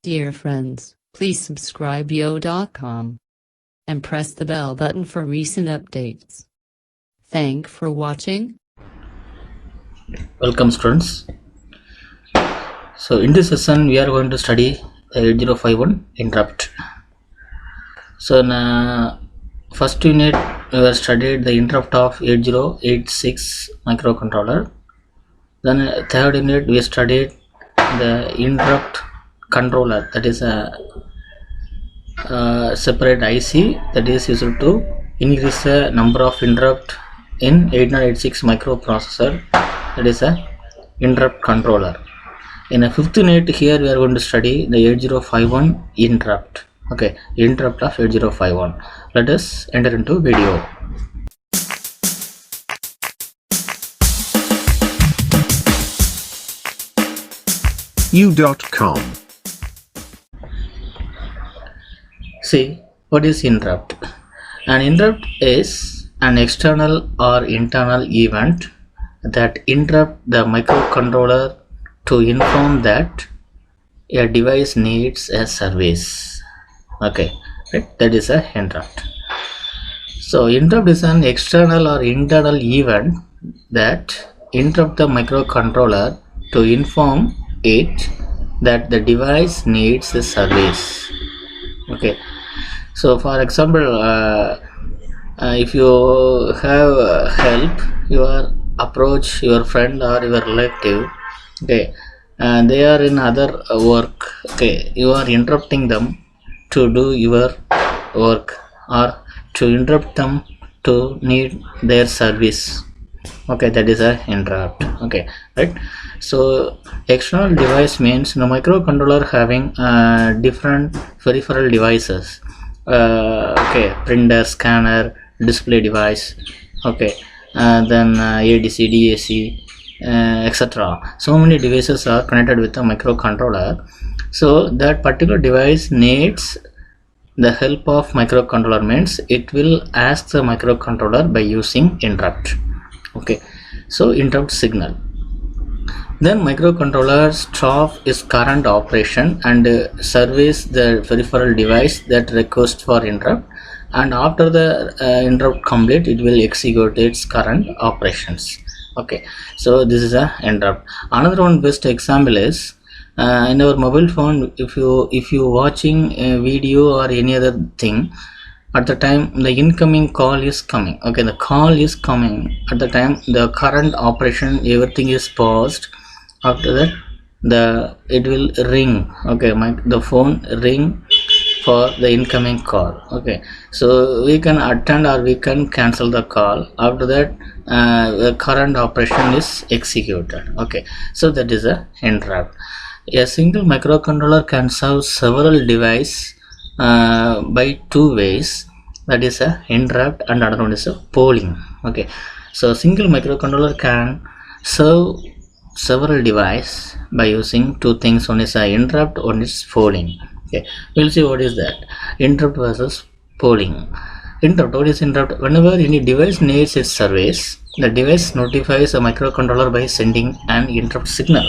Dear friends, please subscribe yo.com and press the bell button for recent updates. Thank for watching. Welcome students. So in this session we are going to study the 8051 interrupt. So in first unit we have studied the interrupt of 8086 microcontroller. Then third unit we studied the interrupt controller, that is a separate IC that is used to increase the number of interrupt in 8086 microprocessor, that is a interrupt controller. In a fifth unit here we are going to study the 8051 interrupt. Okay, interrupt of 8051. Let us enter into video. U.com. See, what is interrupt? An interrupt is an external or internal event that interrupt the microcontroller to inform that a device needs a service. Okay, right? That is a interrupt. So interrupt is an external or internal event that interrupt the microcontroller to inform it that the device needs a service. Okay, so for example, if you have help, you approach your friend or your relative, okay, and they are in other work, okay, you are interrupting them to do your work or to interrupt them to need their service. Okay, that is a interrupt. Okay, right? So external device means the microcontroller having different peripheral devices, okay, printer, scanner, display device, okay, then ADC, DAC, etc. So many devices are connected with the microcontroller. So that particular device needs the help of microcontroller, means it will ask the microcontroller by using interrupt. Okay, so interrupt signal. Then microcontroller stop its current operation and service the peripheral device that requests for interrupt, and after the interrupt complete, it will execute its current operations. Okay, so this is a interrupt. Another one best example is in our mobile phone. If you watching a video or any other thing, at the time the incoming call is coming, okay, the call is coming, at the time the current operation, everything is paused. After that it will ring, okay, the phone ring for the incoming call. Okay, so we can attend or we can cancel the call. After that the current operation is executed. Okay, so that is a interrupt. A single microcontroller can serve several devices by two ways, that is a interrupt and another one is a polling. Okay, so single microcontroller can serve several devices by using two things. One is a interrupt, one is polling. Okay, we'll see what is that interrupt versus polling. Interrupt, what is interrupt? Whenever any device needs its service, the device notifies a microcontroller by sending an interrupt signal.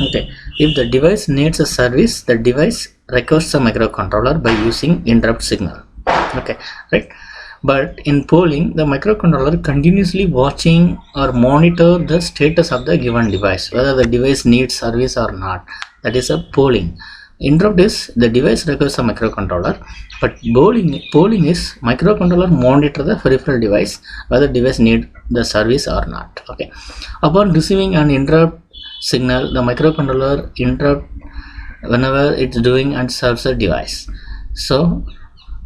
Okay, if the device needs a service, the device requests a microcontroller by using interrupt signal. Okay, right? But in polling, the microcontroller continuously watching or monitor the status of the given device, whether the device needs service or not. That is a polling. Interrupt is the device requires a microcontroller, but polling is microcontroller monitor the peripheral device whether device need the service or not. Okay, upon receiving an interrupt signal, the microcontroller interrupt whenever it's doing and serves a device. So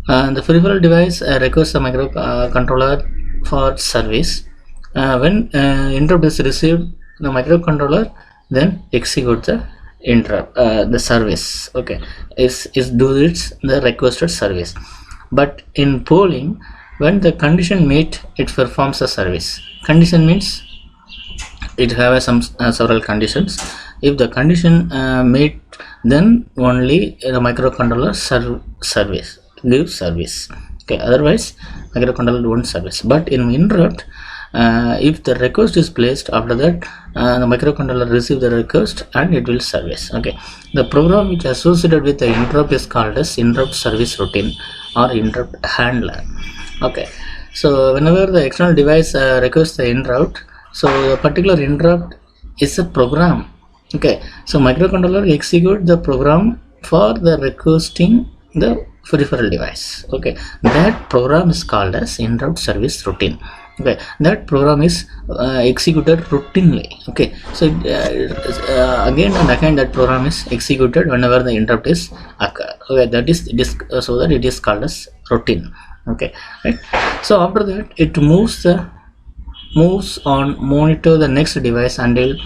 the peripheral device requires the microcontroller for service. When interrupt is received, the microcontroller then executes the interrupt, the service. Okay, is do its the requested service. But in polling, when the condition met, it performs a service. Condition means it have some several conditions. If the condition met, then only the microcontroller gives service. Okay, otherwise microcontroller won't service. But in interrupt, if the request is placed, after that the microcontroller receive the request and it will service. Okay, the program which associated with the interrupt is called as interrupt service routine or interrupt handler. Okay, so whenever the external device requests the interrupt, so the particular interrupt is a program. Okay, so microcontroller execute the program for the requesting the peripheral device. Okay, that program is called as interrupt service routine. Okay, that program is executed routinely. Okay, so again and again that program is executed whenever the interrupt is occur. Okay, that is so that it is called as routine. Okay, right. So after that it moves on monitor the next device until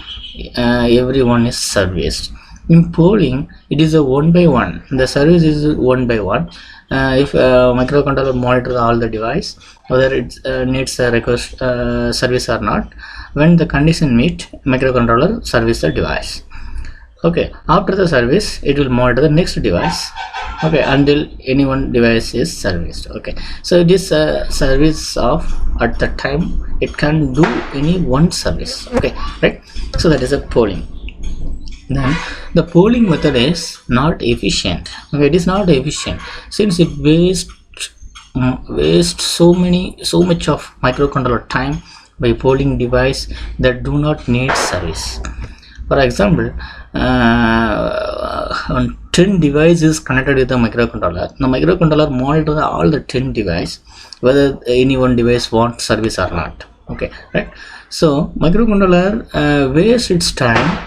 everyone is serviced. In polling, it is a one by one. The service is one by one. If microcontroller monitors all the device, whether it needs a request service or not, when the condition meet, microcontroller service the device. Okay, after the service, it will monitor the next device. Okay, until any one device is serviced. Okay, so this service of at the time it can do any one service. Okay, right. So that is a polling. Then the polling method is not efficient. Okay, it is not efficient since it wastes so much of microcontroller time by polling device that do not need service. For example, on 10 devices connected with the microcontroller, the microcontroller monitors all the 10 devices whether any one device wants service or not. Okay, right. So microcontroller wastes its time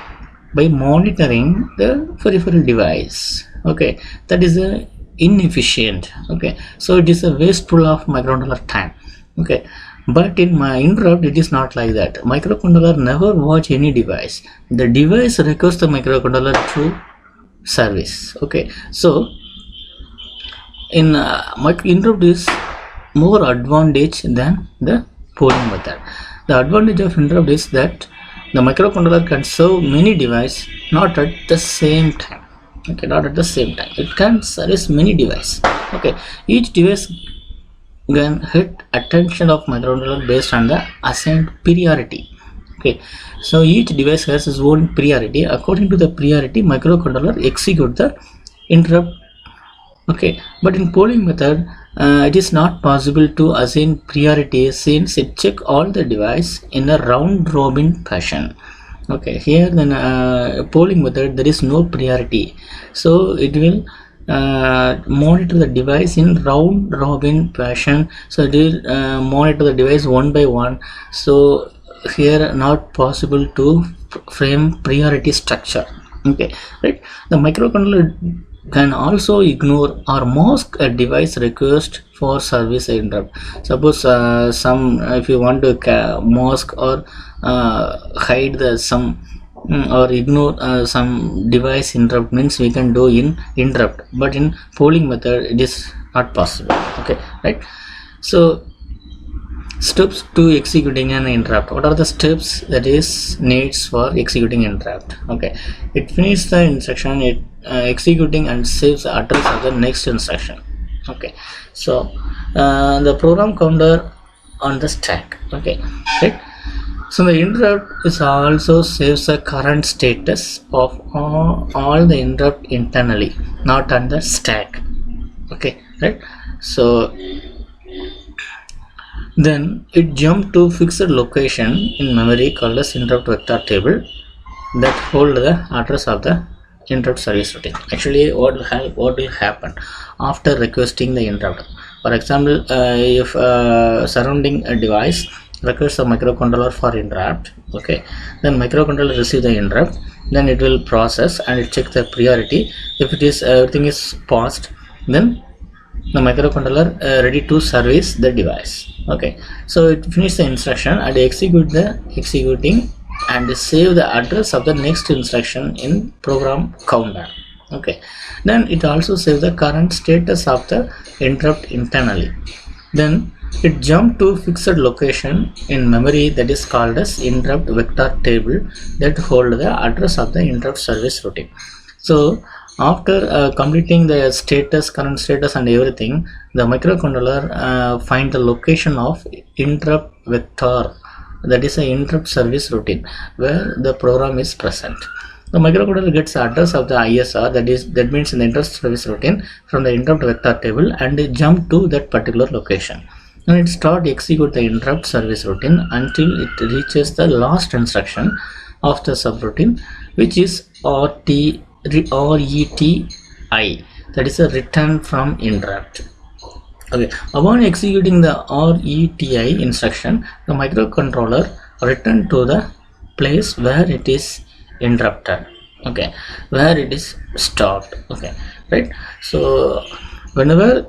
by monitoring the peripheral device. Okay, that is inefficient. Okay, so it is a wasteful of microcontroller time. Okay, but in my interrupt it is not like that. Microcontroller never watch any device. The device requests the microcontroller to service. Okay, so in interrupt is more advantage than the polling method. The advantage of interrupt is that the microcontroller can serve many devices not at the same time. Okay, not at the same time. It can service many devices. Okay, each device can hit attention of microcontroller based on the assigned priority. Okay, so each device has its own priority. According to the priority, microcontroller execute the interrupt. Okay, but in polling method it is not possible to assign priority since it check all the device in a round robin fashion. Okay, here then polling method there is no priority, so it will monitor the device in round robin fashion. So it will monitor the device one by one. So here not possible to frame priority structure. Okay, right. The microcontroller can also ignore or mask a device request for service interrupt. Suppose if you want to mask or hide the some or ignore some device interrupt, means we can do in interrupt, but in polling method it is not possible. Okay, right. So steps to executing an interrupt. What are the steps that is needs for executing interrupt? Okay, it finishes the instruction, it executing and saves the address of the next instruction. Okay, so the program counter on the stack. Okay, right. So the interrupt is also saves the current status of all the interrupt internally, not on the stack. Okay, right. So then it jump to fixed location in memory called as interrupt vector table that hold the address of the interrupt service routine. Actually, what will happen after requesting the interrupt? For example, if surrounding a device requests a microcontroller for interrupt, okay, then microcontroller receive the interrupt, then it will process and it check the priority. If it is everything is paused, then the microcontroller ready to service the device. Okay, so it finish the instruction and executing and save the address of the next instruction in program counter. Okay, then it also saves the current status of the interrupt internally. Then it jump to fixed location in memory that is called as interrupt vector table that hold the address of the interrupt service routine. So after completing the current status and everything, the microcontroller find the location of interrupt vector that is an interrupt service routine where the program is present. The microcontroller gets the address of the ISR, that means in the interrupt service routine, from the interrupt vector table and jump to that particular location. And it start execute the interrupt service routine until it reaches the last instruction of the subroutine, which is RETI, that is a return from interrupt. Okay, upon executing the RETI instruction, the microcontroller return to the place where it is interrupted, okay, where it is stopped, okay, right? So whenever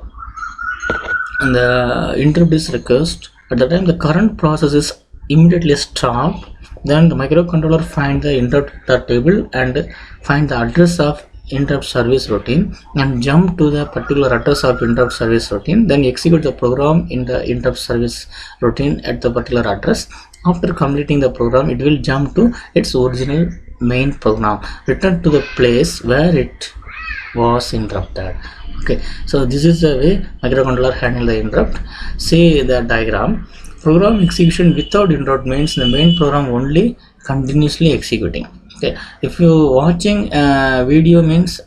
the interrupt is request, at the time the current process is immediately stopped, then the microcontroller find the interrupt table and find the address of interrupt service routine and jump to the particular address of interrupt service routine, then execute the program in the interrupt service routine at the particular address. After completing the program, it will jump to its original main program, return to the place where it was interrupted. Okay, so this is the way microcontroller handle the interrupt. See the diagram. Program execution without interrupt means the main program only continuously executing. Okay, if you watching video means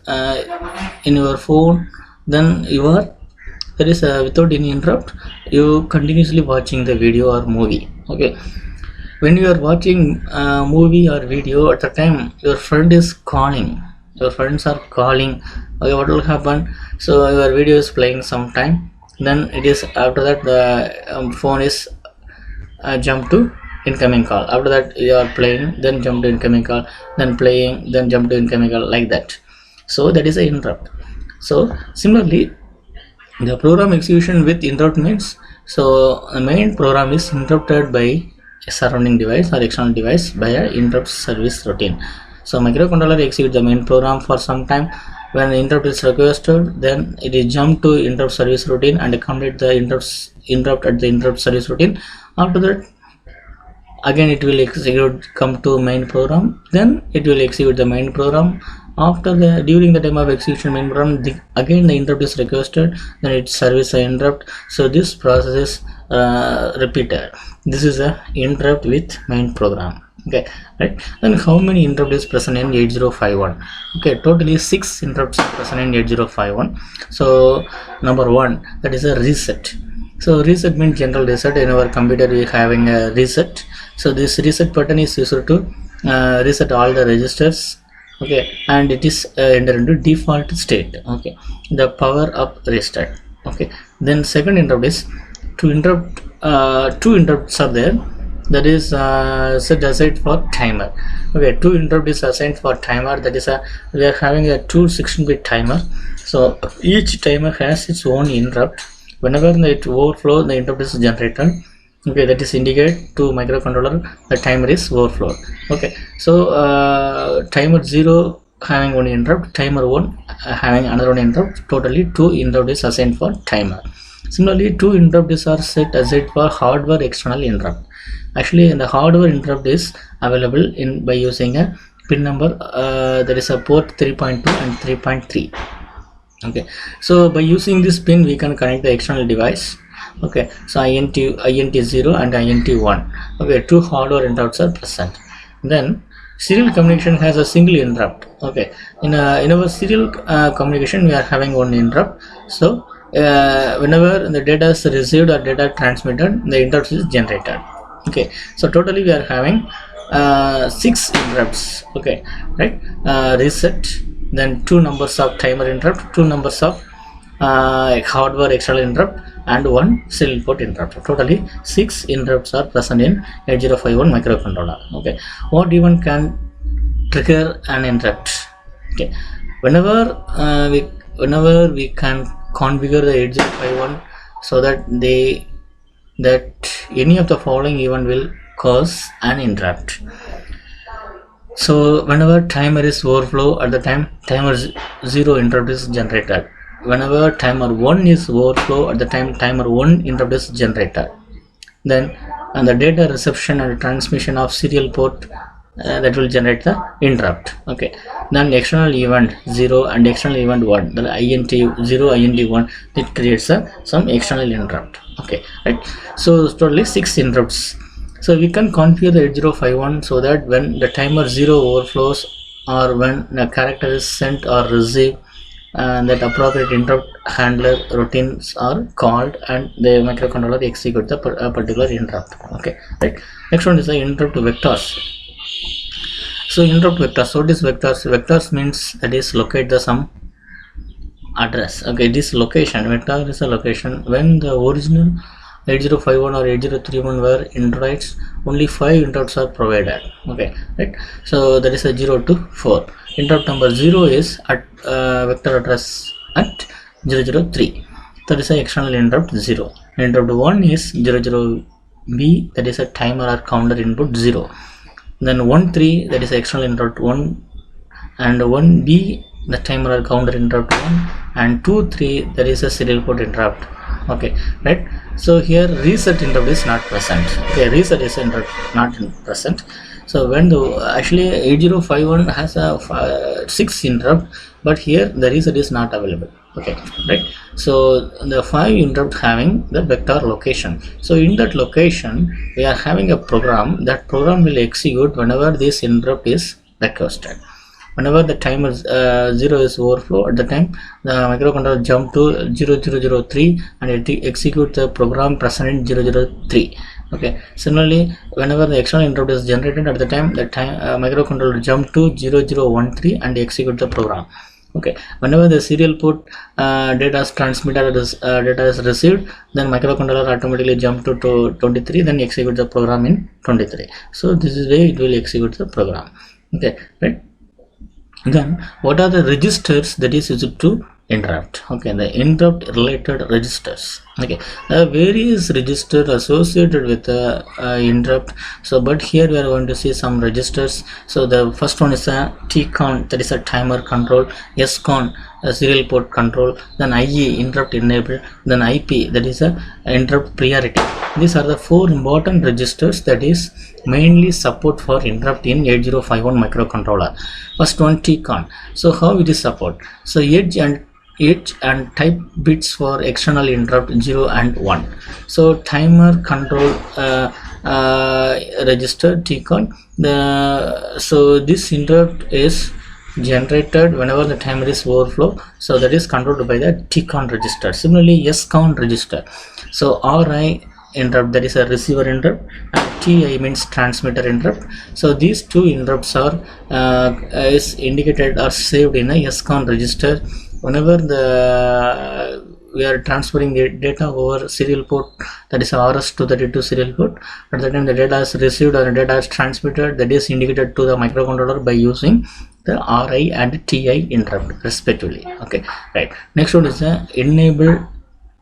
in your phone, then there is without any interrupt, you continuously watching the video or movie. Okay, when you are watching movie or video, at the time your friend is calling, your friends are calling, okay, what will happen? So your video is playing sometime, then it is after that the phone is jump to incoming call. After that you are playing, then jump to incoming call, then playing, then jump to incoming call, like that. So that is an interrupt. So similarly, the program execution with interrupt means, so the main program is interrupted by a surrounding device or external device by a interrupt service routine. So microcontroller execute the main program for some time. When the interrupt is requested, then it is jump to interrupt service routine and complete the interrupt at the interrupt service routine. After that, again it will execute, come to main program, then it will execute the main program. After during the time of execution main program, again the interrupt is requested, then it service the interrupt. So this process is repeated. This is a interrupt with main program. Okay, right? Then how many interrupt is present in 8051? Okay, totally 6 interrupts are present in 8051. So number 1, that is a reset. So reset means general reset. In our computer we having a reset. So this reset button is used to reset all the registers, okay, and it is entered into default state. Okay, the power up restart. Okay, then second interrupt is to interrupt. Two interrupts are there, that is set aside for timer. Okay, 2 interrupt is assigned for timer, that is we are having a 2 16-bit timer. So each timer has its own interrupt. Whenever it overflow, the interrupt is generated. Okay, that is indicate to microcontroller the timer is overflowed. Okay, so timer 0 having one interrupt, timer 1 having another one interrupt. Totally 2 interrupt is assigned for timer. Similarly, 2 interrupts are set aside for hardware external interrupt. Actually, the hardware interrupt is available by using a pin number, that is a port 3.2 and 3.3. Okay, so by using this pin we can connect the external device. Okay, so INT0 and INT1. Okay, 2 hardware interrupts are present. Then serial communication has a single interrupt. Okay, in our serial communication we are having one interrupt. So whenever the data is received or data transmitted, the interrupt is generated. Okay, so totally we are having 6 interrupts. Okay, right? Reset, then 2 numbers of timer interrupt, 2 numbers of hardware external interrupt, and 1 serial port interrupt. Totally 6 interrupts are present in 8051 microcontroller. Okay, what even can trigger an interrupt? Okay, whenever we can configure the 8051 so that any of the following event will cause an interrupt. So whenever timer is overflow, at the time timer 0 interrupt is generated. Whenever timer 1 is overflow, at the time timer 1 interrupt is generated. Then the data reception and transmission of serial port, that will generate the interrupt. Okay, then external event 0 and external event 1, the INT0 INT1, it creates some external interrupt. Okay, right? So totally 6 interrupts. So we can configure the 8051 so that when the timer 0 overflows or when the character is sent or received, that appropriate interrupt handler routines are called and the microcontroller execute the particular interrupt. Okay, right. Next one is the interrupt vectors. So interrupt vectors, what is vectors? Vectors means that is locate the some address. Okay, this location, vector is a location. When the original 8051 or 8031 were introduced, only 5 interrupts are provided. Okay, right. So that is a 0 to 4. Interrupt number 0 is at vector address at 003. That is a external interrupt 0. Interrupt 1 is 00B, that is a timer or counter input 0. Then 13, that is external interrupt 1, and 1B, the timer or counter interrupt 1, and 23, that is a serial port interrupt. Okay, right. So here reset interrupt is not present. Okay, reset is interrupt not present. So when the actually 8051 has a 6 interrupt, but here the reset is not available. Okay, right. So the 5 interrupt having the vector location. So in that location we are having a program. That program will execute whenever this interrupt is requested. Whenever the timer 0 is overflow, at the time the microcontroller jump to 0003 and it execute the program present in 003. Okay, similarly whenever the external interrupt is generated, at the time microcontroller jump to 0013 and execute the program. Okay, whenever the serial port data is transmitted, data is received, then microcontroller automatically jump to 23, then execute the program in 23. So this is way it will execute the program. Okay, right. Then what are the registers that is used to interrupt? Okay, the interrupt related registers. Okay, various registers associated with the interrupt. So but here we are going to see some registers. So the first one is a TCON, that is a timer control, SCON, a serial port control, then IE, interrupt enable, then IP, that is a interrupt priority. These are the 4 important registers that is mainly support for interrupt in 8051 microcontroller. First one, TCON. So how it is support? So edge and type bits for external interrupt 0 and 1. So timer control register TCON. So this interrupt is generated whenever the timer is overflow, so that is controlled by the TCON register. Similarly SCON register. So RI interrupt, that is a receiver interrupt, and TI means transmitter interrupt. So these 2 interrupts are is indicated or saved in a SCON register. Whenever we are transferring the data over serial port, that is RS-232 serial port, at the time the data is received or data is transmitted, that is indicated to the microcontroller by using the RI and TI interrupt respectively. Okay, right. Next one is the enable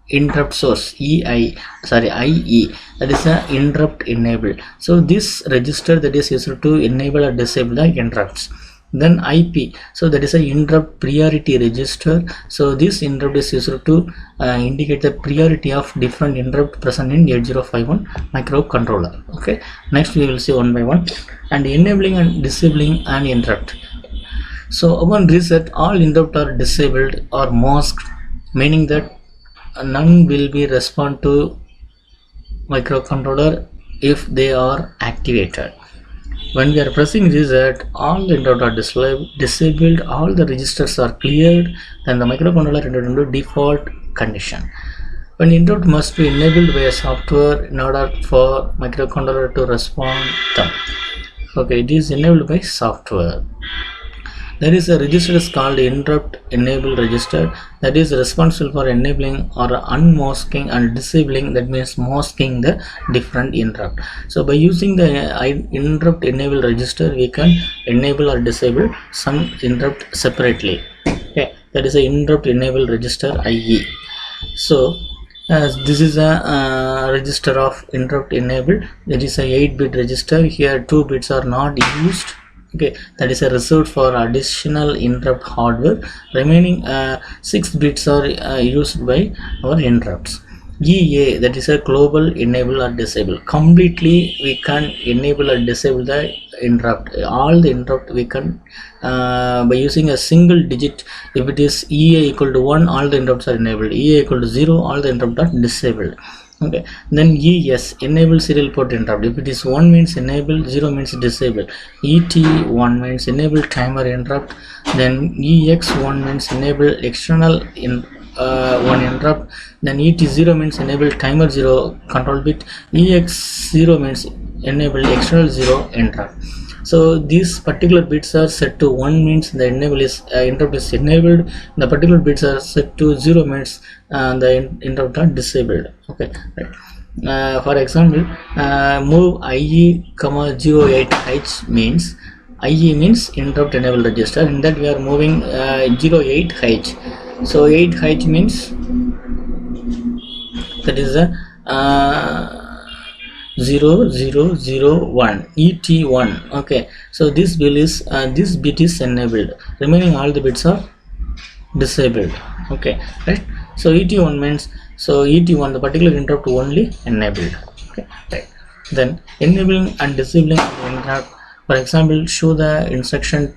interrupt source, IE, that is a interrupt enable. So this register that is used to enable or disable the interrupts. Then IP, so that is a interrupt priority register. So this interrupt is used to indicate the priority of different interrupt present in 8051 microcontroller. Okay, next we will see one by one. And enabling and disabling an interrupt. So upon reset, all interrupt are disabled or masked, meaning that none will be respond to microcontroller if they are activated. When we are pressing reset, all the interrupt are disabled, all the registers are cleared, then the microcontroller entered into default condition. When interrupt must be enabled by a software in order for microcontroller to respond them. Okay, it is enabled by software. There is a register is called interrupt enable register that is responsible for enabling or unmasking and disabling, that means masking the different interrupt. So by using the interrupt enable register, we can enable or disable some interrupt separately. Okay, that is a interrupt enable register IE. So this is a register of interrupt enable. There is a 8-bit register. Here 2 bits are not used. Okay, that is a reserved for additional interrupt hardware. Remaining 6 bits are used by our interrupts. EA, that is a global enable or disable. Completely we can enable or disable the interrupt. All the interrupt we can by using a single digit. If it is EA equal to 1, all the interrupts are enabled. EA equal to 0, all the interrupts are disabled. Okay, then ES, enable serial port interrupt. If it is 1 means enable, 0 means disable. ET1 means enable timer interrupt. Then EX1 means enable external one interrupt. Then ET0 means enable timer 0 control bit. EX0 means enable external 0 interrupt. So these particular bits are set to 1 means the enable is interrupt is enabled. The particular bits are set to 0 means the interrupt are disabled. Okay, right. For example, move IE, 08H means IE means interrupt enable register. In that we are moving 08H. So 8H means that is a 0001 ET1. Okay, so this bit is enabled, remaining all the bits are disabled. Okay, right. So ET1 means, so ET1 the particular interrupt only enabled. Okay, right. Then enabling and disabling the interrupt. For example, show the instruction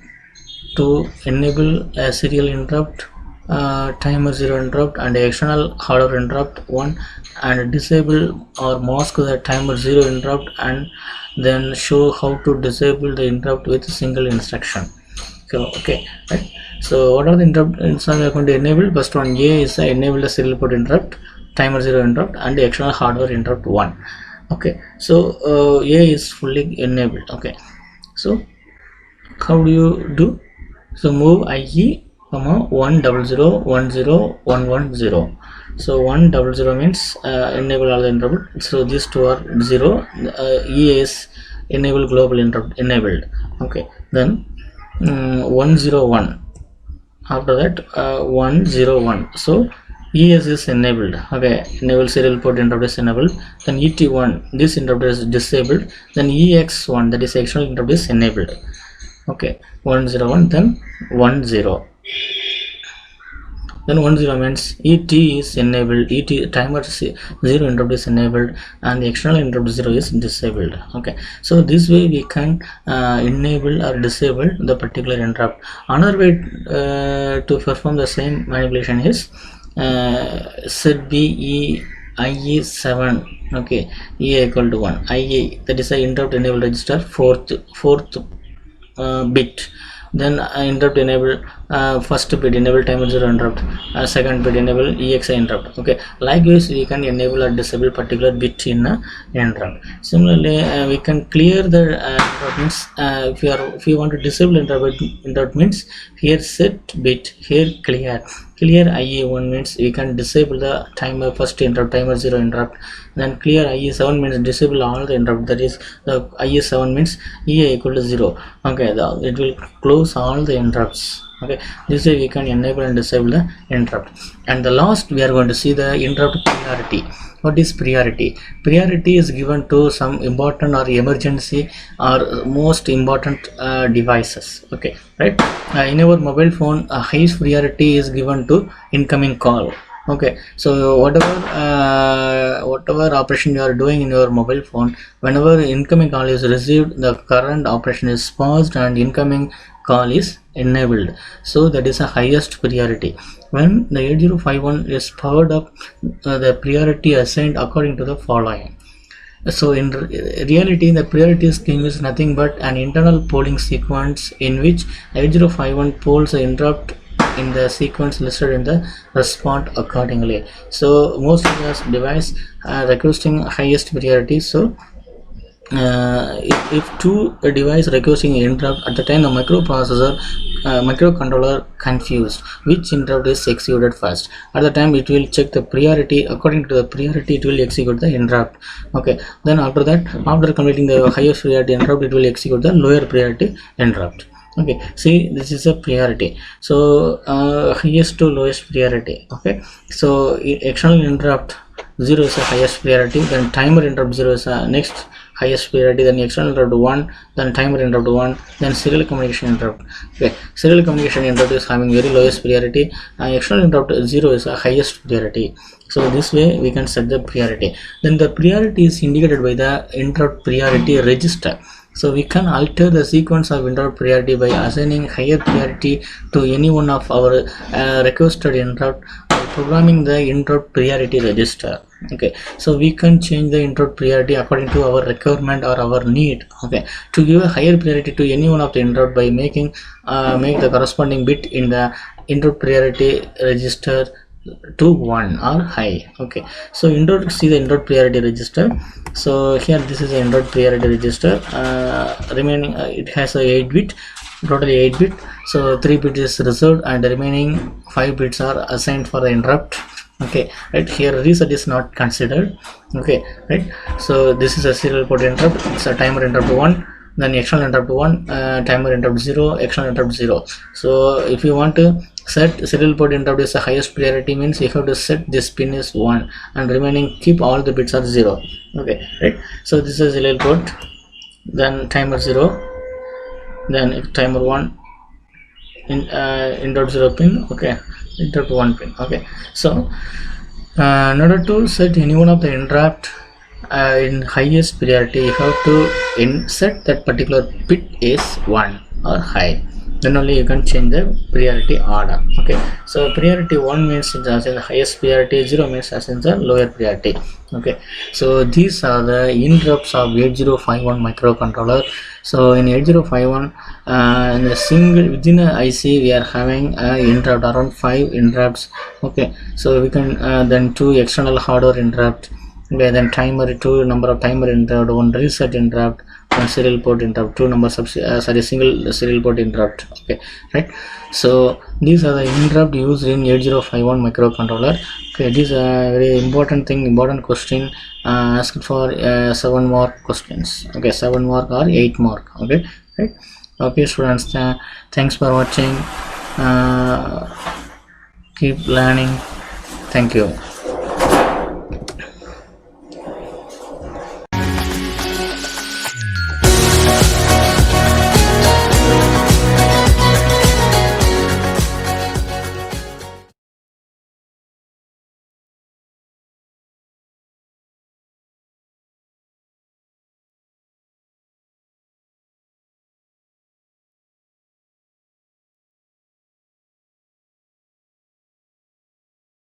to enable a serial interrupt, timer 0 interrupt and external hardware interrupt 1, and disable or mask the timer 0 interrupt, and then show how to disable the interrupt with a single instruction. So okay, right. So what are the interrupt instructions we are going to enable? First one, A is enable the serial port interrupt, timer 0 interrupt and the external hardware interrupt 1. Okay, so A is fully enabled. Okay, so how do you do? So move IE, 100101110. So 100 means enable all the interrupt. So these two are 0. E is enable global interrupt enabled. Okay, then 101. After that 101. So ES is enabled. Okay, enable serial port interrupt is enabled. Then ET1, this interrupt is disabled. Then EX1, that is external interrupt, is enabled. Okay, 101, then 10. Then 10 means ET is enabled, ET timer 0 interrupt is enabled and the external interrupt 0 is disabled. Okay, so this way we can enable or disable the particular interrupt. Another way to perform the same manipulation is set B IE7. Okay, E equal to 1. IE, that is the interrupt enable register, fourth bit. Then interrupt enable first bit enable timer 0 interrupt, second bit enable EXI interrupt. Okay, likewise we can enable or disable particular bit in interrupt. Similarly we can clear the interrupt means if you want to disable interrupt means here set bit, here clear IE1 means we can disable the timer first interrupt, timer 0 interrupt. Then clear IE7 means disable all the interrupt, that is the IE7 means EA equal to 0. Okay, it will close all the interrupts. Okay, this way we can enable and disable the interrupt. And the last we are going to see the interrupt priority. What is priority? Priority is given to some important or emergency or most important devices. Okay, right. In our mobile phone, highest priority is given to incoming call. Okay, so whatever operation you are doing in your mobile phone, whenever incoming call is received, the current operation is paused and incoming call is enabled. So that is a highest priority. When the 8051 is powered up, the priority assigned according to the following. So in reality, the priority scheme is nothing but an internal polling sequence in which 8051 polls the interrupt in the sequence listed in the respond accordingly. So most of the device are requesting highest priority. So if two device requesting interrupt, at the time the microcontroller confused which interrupt is executed first. At the time it will check the priority, according to the priority it will execute the interrupt. Okay, then after that, after completing the highest priority interrupt, it will execute the lower priority interrupt. Okay, see, this is a priority. So highest to lowest priority. Okay, so external interrupt 0 is the highest priority, then timer interrupt 0 is next highest priority, then external interrupt 1, then timer interrupt 1, then serial communication interrupt. Okay, serial communication interrupt is having very lowest priority, external interrupt 0 is a highest priority. So this way we can set the priority. Then the priority is indicated by the interrupt priority register. So we can alter the sequence of interrupt priority by assigning higher priority to any one of our requested interrupt by programming the interrupt priority register. Okay, so we can change the interrupt priority according to our requirement or our need. Okay, to give a higher priority to any one of the interrupt by making make the corresponding bit in the interrupt priority register to 1 or high. Okay, so interrupt, see the interrupt priority register. So here this is the interrupt priority register, remaining it has a 8 bit, totally 8 bit. So 3 bits is reserved and the remaining 5 bits are assigned for the interrupt. Okay, right, here reset is not considered. Okay, right, so this is a serial port interrupt. It's a timer interrupt 1, then external interrupt 1, timer interrupt 0, external interrupt 0. So if you want to set serial port interrupt is the highest priority, means you have to set this pin is 1 and remaining keep all the bits are 0. Okay, right, so this is serial port, then timer 0, then timer 1, in interrupt 0 pin. Okay, interrupt 1 pin. Okay, so in order to set any one of the interrupt in highest priority, you have to set that particular bit is 1 or high, then only you can change the priority order. Okay, so priority 1 means as in the highest priority, 0 means as in the lower priority. Okay, so these are the interrupts of 8051 microcontroller. So in 8051, in a single within a IC we are having interrupt around 5 interrupts. Okay, so we can then 2 external hardware interrupt, okay, then timer, 2 number of timer interrupt, 1 reset interrupt, 1 serial port interrupt, 2 numbers of single serial port interrupt. Okay, right, so these are the interrupt used in 8051 microcontroller. Okay, this is a very important thing, important question asked for 7 mark questions. Okay, 7 mark or 8 mark. Okay, right, okay students, thanks for watching, keep learning, thank you.